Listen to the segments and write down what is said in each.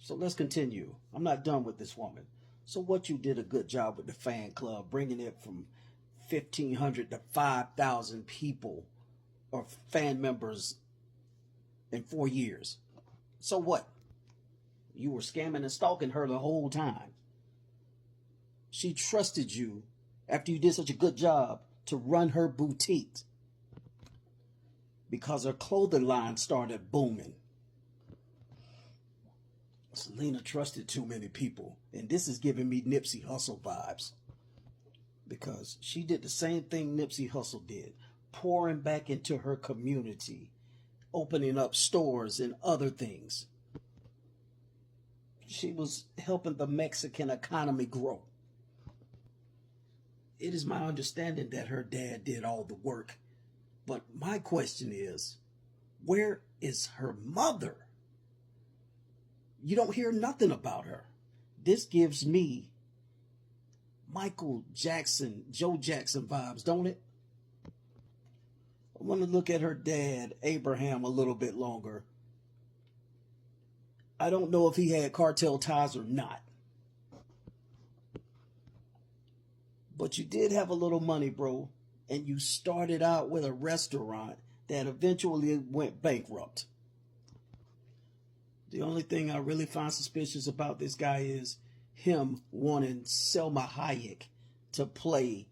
So let's continue. I'm not done with this woman. So what you did a good job with the fan club, bringing it from 1,500 to 5,000 people or fan members in 4 years. So what? You were scamming and stalking her the whole time. She trusted you after you did such a good job to run her boutique because her clothing line started booming. Saleena trusted too many people, and this is giving me Nipsey Hussle vibes because she did the same thing Nipsey Hussle did, pouring back into her community, opening up stores and other things. She was helping the Mexican economy grow. It is my understanding that her dad did all the work, but my question is, where is her mother? You don't hear nothing about her. This gives me Michael Jackson, Joe Jackson vibes, don't it? I want to look at her dad, Abraham, a little bit longer. I don't know if he had cartel ties or not. But you did have a little money, bro. And you started out with a restaurant that eventually went bankrupt. The only thing I really find suspicious about this guy is him wanting Selma Hayek to play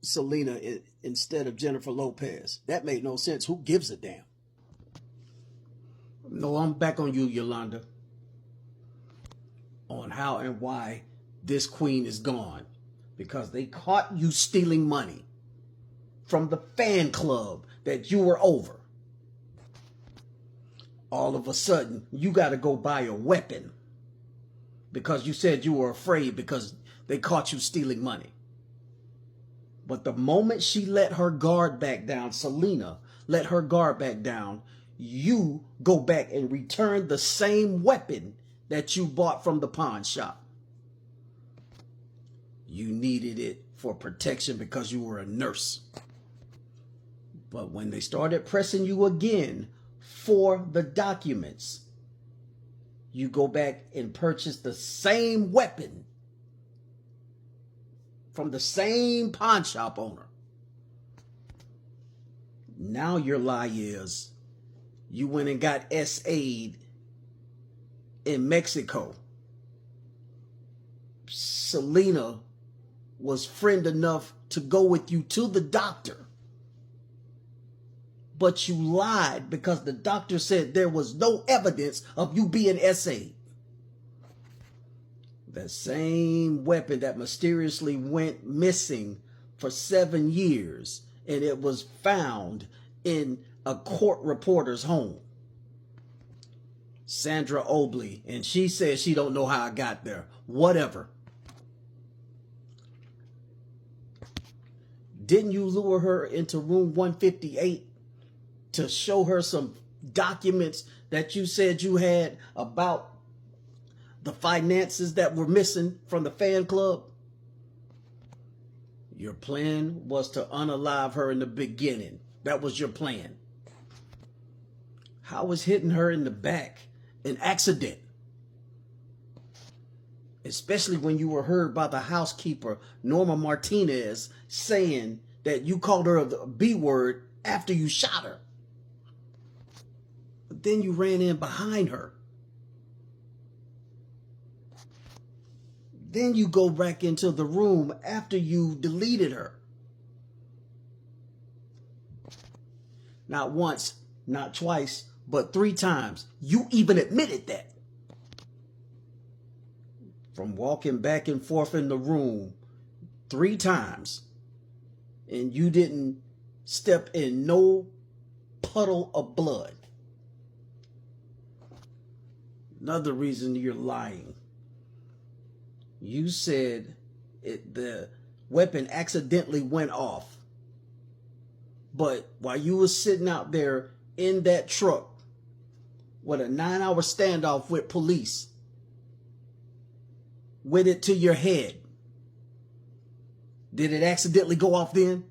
Saleena instead of Jennifer Lopez. That made no sense. Who gives a damn? No, I'm back on you, Yolanda, on how and why this queen is gone. Because they caught you stealing money from the fan club that you were over. All of a sudden, you got to go buy a weapon because you said you were afraid because they caught you stealing money. But the moment she let her guard back down, Saleena let her guard back down, you go back and return the same weapon that you bought from the pawn shop. You needed it for protection because you were a nurse. But when they started pressing you again for the documents, you go back and purchase the same weapon from the same pawn shop owner. Now your lie is you went and got SA'd in Mexico. Saleena was friend enough to go with you to the doctor. But you lied because the doctor said there was no evidence of you being SA'd. The same weapon that mysteriously went missing for 7 years, and it was found in a court reporter's home. Sandra Obley, and she says she don't know how I got there. Whatever. Didn't you lure her into room 158 to show her some documents that you said you had about the finances that were missing from the fan club? Your plan was to unalive her in the beginning. That was your plan. How was hitting her in the back an accident? Especially when you were heard by the housekeeper, Norma Martinez, saying that you called her the B word after you shot her. But then you ran in behind her. Then you go back into the room after you deleted her. Not once, not twice, but 3 times. You even admitted that. From walking back and forth in the room 3 times, and you didn't step in no puddle of blood. Another reason you're lying. You said the weapon accidentally went off. But while you were sitting out there in that truck with a 9-hour standoff with police, with it to your head, did it accidentally go off then?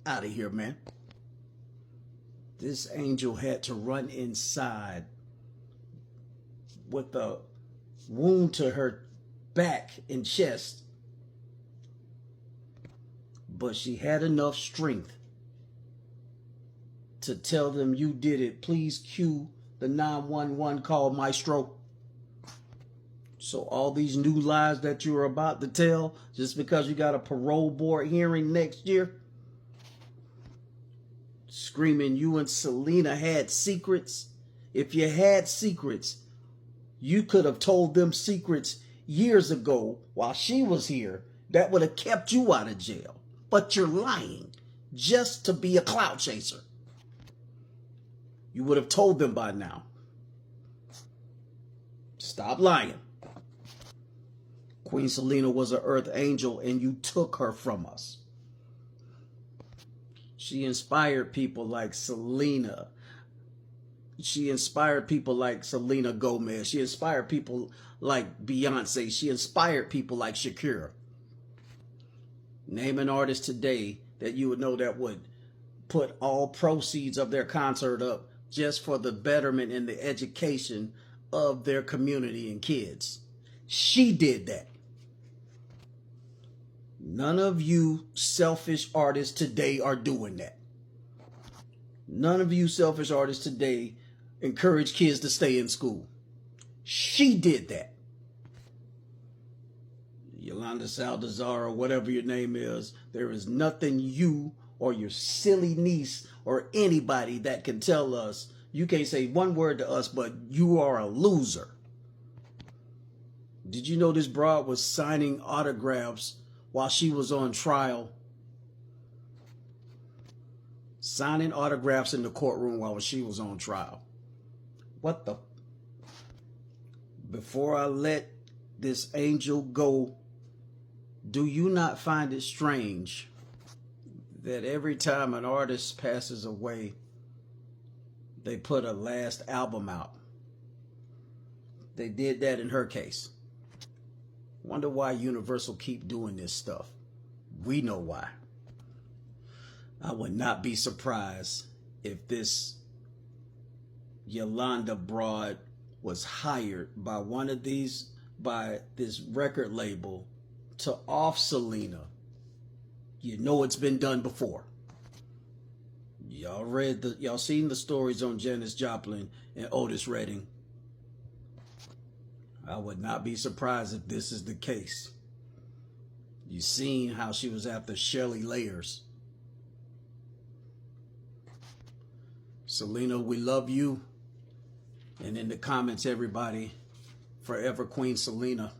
Out of here, man. This angel had to run inside with a wound to her back and chest, but she had enough strength to tell them you did it. Please cue the 911 call, Maestro. So all these new lies that you're about to tell just because you got a parole board hearing next year, screaming you and Saleena had secrets. If you had secrets, you could have told them secrets years ago while she was here. That would have kept you out of jail. But you're lying just to be a clout chaser. You would have told them by now. Stop lying. Queen Saleena was an earth angel and you took her from us. She inspired people like Saleena. She inspired people like Selena Gomez. She inspired people like Beyonce. She inspired people like Shakira. Name an artist today that you would know that would put all proceeds of their concert up just for the betterment and the education of their community and kids. She did that. None of you selfish artists today are doing that. None of you selfish artists today encourage kids to stay in school. She did that. Yolanda Saldazar, or whatever your name is, there is nothing you or your silly niece or anybody that can tell us. You can't say one word to us, but you are a loser. Did you know this broad was signing autographs while she was on trial? Signing autographs in the courtroom while she was on trial. What the? Before I let this angel go, do you not find it strange that every time an artist passes away, they put a last album out? They did that in her case. Wonder why Universal keep doing this stuff. We know why. I would not be surprised if this Yolanda broad was hired by by this record label to off Saleena. You know it's been done before. Y'all seen the stories on Janis Joplin and Otis Redding. I would not be surprised if this is the case. You seen how she was after Shirley Layers. Saleena, we love you. And in the comments, everybody, forever Queen Saleena.